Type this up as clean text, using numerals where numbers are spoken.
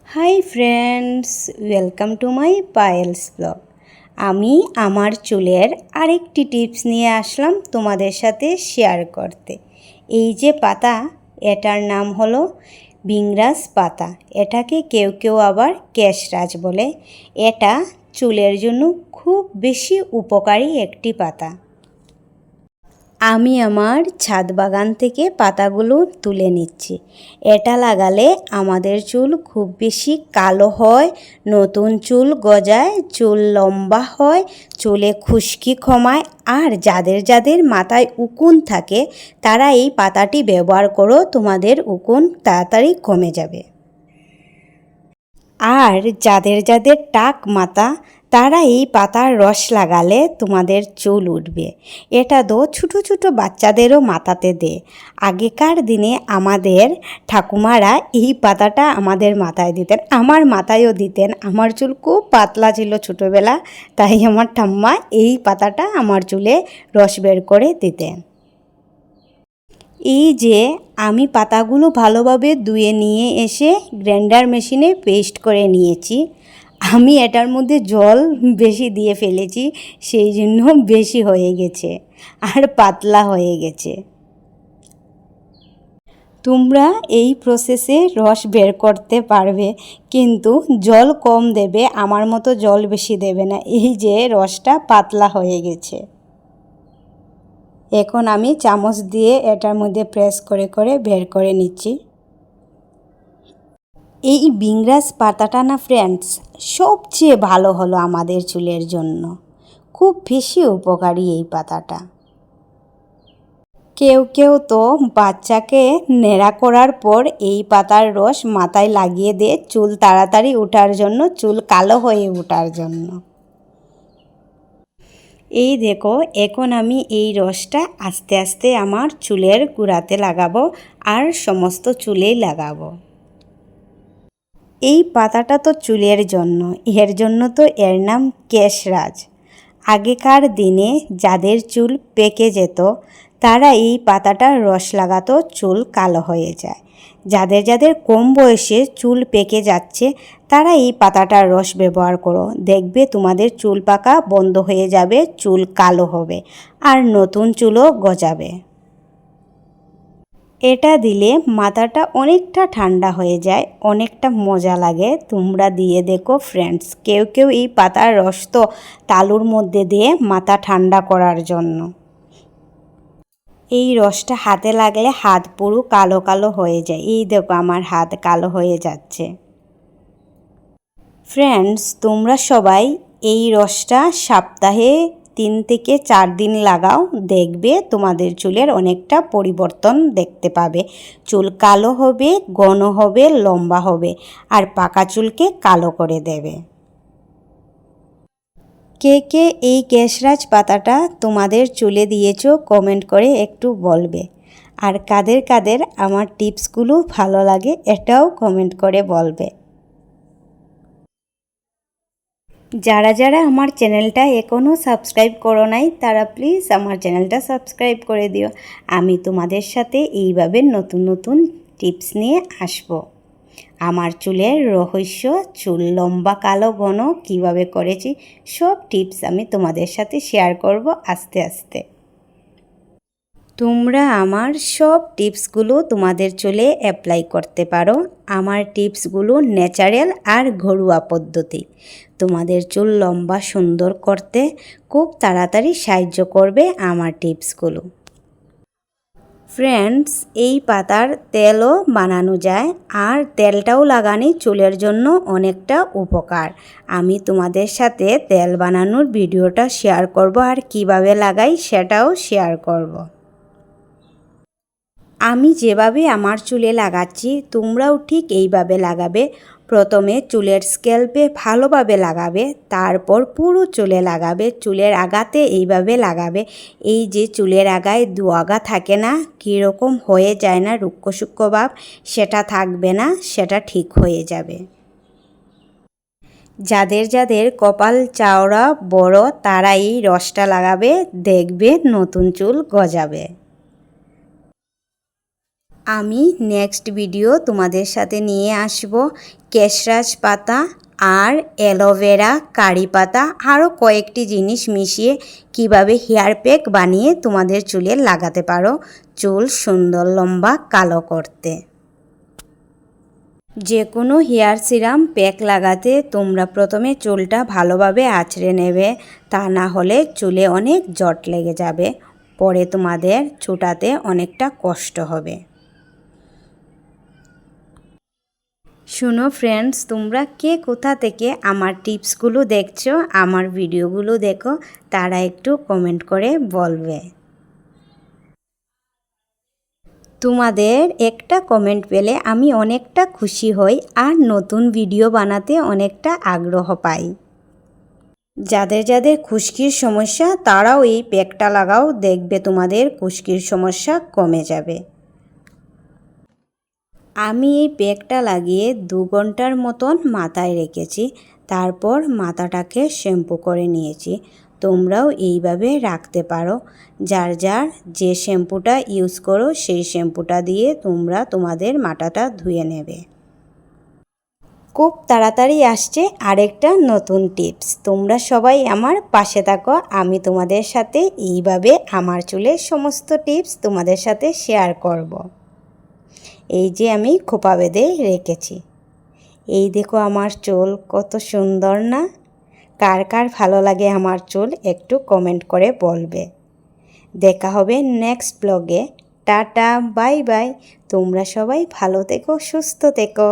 Hi friends, welcome to my Payel's blog. আমি আমার চুলের আরেকটি টিপস নিয়ে আসলাম তোমাদের সাথে শেয়ার করতে। এই যে পাতা, এটার নাম হলো ভিংরাজ পাতা। এটাকে কেউ কেউ আবার কেশরাজ বলে। এটা চুলের জন্য খুব বেশি উপকারী একটি পাতা। আমি আমার ছাদ বাগান থেকে পাতাগুলো তুলে নিচ্ছি। এটা লাগালে আমাদের চুল খুব বেশি কালো হয়, নতুন চুল গজায়, চুল লম্বা হয়, চুলে খুশকি কমায়। আর যাদের যাদের মাথায় উকুন থাকে তারা এই পাতাটি ব্যবহার করো, তোমাদের উকুন তাড়াতাড়ি কমে যাবে। আর যাদের যাদের টাক মাথা তারা এই পাতার রস লাগালে তোমাদের চুল উঠবে। এটা তো ছোটো ছোটো বাচ্চাদেরও মাথাতে দেয়। আগেকার দিনে আমাদের ঠাকুমারা এই পাতাটা আমাদের মাথায় দিতেন, আমার মাথায়ও দিতেন। আমার চুল খুব পাতলা ছিল ছোটোবেলা, তাই আমার ঠাম্মা এই পাতাটা আমার চুলে রস বের করে দিতেন। এই যে আমি পাতাগুলো ভালোভাবে ধুয়ে নিয়ে এসে গ্রাইন্ডার মেশিনে পেস্ট করে নিয়েছি। আমি এটার মধ্যে জল বেশি দিয়ে ফেলেছি, সেই জন্য বেশি হয়ে গেছে আর পাতলা হয়ে গেছে। তোমরা এই প্রসেসে রস বের করতে পারবে, কিন্তু জল কম দেবে, আমার মতো জল বেশি দেবে না। এই যে রসটা পাতলা হয়ে গেছে। এখন আমি চামচ দিয়ে এটার মধ্যে প্রেস করে করে বের করে নিচ্ছি। এই ভিংরাজ পাতাটা না ফ্রেন্ডস, সবচেয়ে ভালো হলো আমাদের চুলের জন্য। খুব বেশি উপকারী এই পাতাটা। কেউ কেউ তো বাচ্চাকে নেড়া করার পর এই পাতার রস মাথায় লাগিয়ে দেয় চুল তাড়াতাড়ি ওঠার জন্য, চুল কালো হয়ে ওঠার জন্য। এই দেখো, এখন আমি এই রসটা আস্তে আস্তে আমার চুলের গোড়াতে লাগাবো আর সমস্ত চুলেই লাগাবো। এই পাতাটা তো চুলের জন্য, এর জন্য তো এর নাম কেশরাজ। আগেকার দিনে যাদের চুল পেকে যেত তারা এই পাতাটার রস লাগাতো, চুল কালো হয়ে যায়। যাদের যাদের কম বয়সে চুল পেকে যাচ্ছে তারা এই পাতাটার রস ব্যবহার করো, দেখবে তোমাদের চুল পাকা বন্ধ হয়ে যাবে, চুল কালো হবে আর নতুন চুলও গজাবে। এটা দিলে মাথাটা অনেকটা ঠান্ডা হয়ে যায়, অনেকটা মজা লাগে। তোমরা দিয়ে দেখো ফ্রেন্ডস। কেউ কেউ এই পাতার রস তো তালুর মধ্যে দিয়ে মাথা ঠান্ডা করার জন্য। এই রসটা হাতে লাগলে হাত পুরো কালো কালো হয়ে যায়। এই দেখো আমার হাত কালো হয়ে যাচ্ছে। ফ্রেন্ডস, তোমরা সবাই এই রসটা সপ্তাহে 3 থেকে 4 দিন লাগাও, দেখবে তোমাদের চুলের অনেকটা পরিবর্তন দেখতে পাবে। চুল কালো হবে, ঘন হবে, লম্বা হবে আর পাকা চুলকে কালো করে দেবে। কে কে এই কেশরাজ পাতাটা তোমাদের চুলে দিয়েছো কমেন্ট করে একটু বলবে। আর কাদের কাদের আমার টিপসগুলো ভালো লাগে এটাও কমেন্ট করে বলবে। যারা যারা আমার চ্যানেলটা এখনও সাবস্ক্রাইব করো নাই তারা প্লিজ আমার চ্যানেলটা সাবস্ক্রাইব করে দিও। আমি তোমাদের সাথে এইভাবে নতুন নতুন টিপস নিয়ে আসব। আমার চুলের রহস্য, চুল লম্বা কালো ঘন কিভাবে করেছি, সব টিপস আমি তোমাদের সাথে শেয়ার করব আস্তে আস্তে। তোমরা আমার সব টিপসগুলো তোমাদের চুলে অ্যাপ্লাই করতে পারো। আমার টিপসগুলো ন্যাচারাল আর ঘরোয়া পদ্ধতি, তোমাদের চুল লম্বা সুন্দর করতে খুব তাড়াতাড়ি সাহায্য করবে আমার টিপসগুলো। ফ্রেন্ডস, এই পাতার তেলও বানানো যায় আর তেলটাও লাগানি চুলের জন্য অনেকটা উপকার। আমি তোমাদের সাথে তেল বানানোর ভিডিওটা শেয়ার করব আর কিভাবে লাগাই সেটাও শেয়ার করব। আমি যেভাবে আমার চুলে লাগাচ্ছি তোমরাও ঠিক এইভাবে লাগাবে। প্রথমে চুলের স্ক্যাল্পে ভালোভাবে লাগাবে, তারপর পুরো চুলে লাগাবে। চুলের আগাতে এইভাবে লাগাবে। এই যে চুলের আগায় দুআগা থাকে না, কীরকম হয়ে যায় না রুক্ষ সূক্ষ্ম ভাব, সেটা থাকবে না, সেটা ঠিক হয়ে যাবে। যাদের যাদের কপাল চওড়া বড় তারা এই রসটা লাগাবে, দেখবে নতুন চুল গজাবে। আমি নেক্সট ভিডিও তোমাদের সাথে নিয়ে আসব কেশরাজ পাতা আর অ্যালোভেরা, কারি পাতা আরও কয়েকটি জিনিস মিশিয়ে কিভাবে হেয়ার প্যাক বানিয়ে তোমাদের চুলে লাগাতে পারো চুল সুন্দর লম্বা কালো করতে। যে কোনো হেয়ার সিরাম প্যাক লাগাতে তোমরা প্রথমে চুলটা ভালোভাবে আঁচড়ে নেবে, তা না হলে চুলে অনেক জট লেগে যাবে, পরে তোমাদের ছোটাতে অনেকটা কষ্ট হবে। শুনো ফ্রেন্ডস, তোমরা কে কোথা থেকে আমার টিপসগুলো দেখছো, আমার ভিডিওগুলো দেখো, তারা একটু কমেন্ট করে বলবে। তোমাদের একটা কমেন্ট পেলে আমি অনেকটা খুশি হই আর নতুন ভিডিও বানাতে অনেকটা আগ্রহ পাই। যাদের যাদের খুশকির সমস্যা তারাও এই প্যাকটা লাগাও, দেখবে তোমাদের খুশকির সমস্যা কমে যাবে। আমি এই প্যাকটা লাগিয়ে 2 ঘন্টার মতন মাথায় রেখেছি, তারপর মাথাটাকে শ্যাম্পু করে নিয়েছি। তোমরাও এইভাবে রাখতে পারো। যার যার যে শ্যাম্পুটা ইউজ করো সেই শ্যাম্পুটা দিয়ে তোমরা তোমাদের মাথাটা ধুয়ে নেবে। খুব তাড়াতাড়ি আসছে আরেকটা নতুন টিপস, তোমরা সবাই আমার পাশে থাকো। আমি তোমাদের সাথে এইভাবে আমার চুলের সমস্ত টিপস তোমাদের সাথে শেয়ার করব। এই যে আমি খোপা বেঁধে রেখেছি, এই দেখো আমার চুল কত সুন্দর না? কার কার ভালো লাগে আমার চুল একটু কমেন্ট করে বলবে। দেখা হবে নেক্সট ব্লগে। Tata, bye bye. তোমরা সবাই ভালো থেকো, সুস্থ থেকো।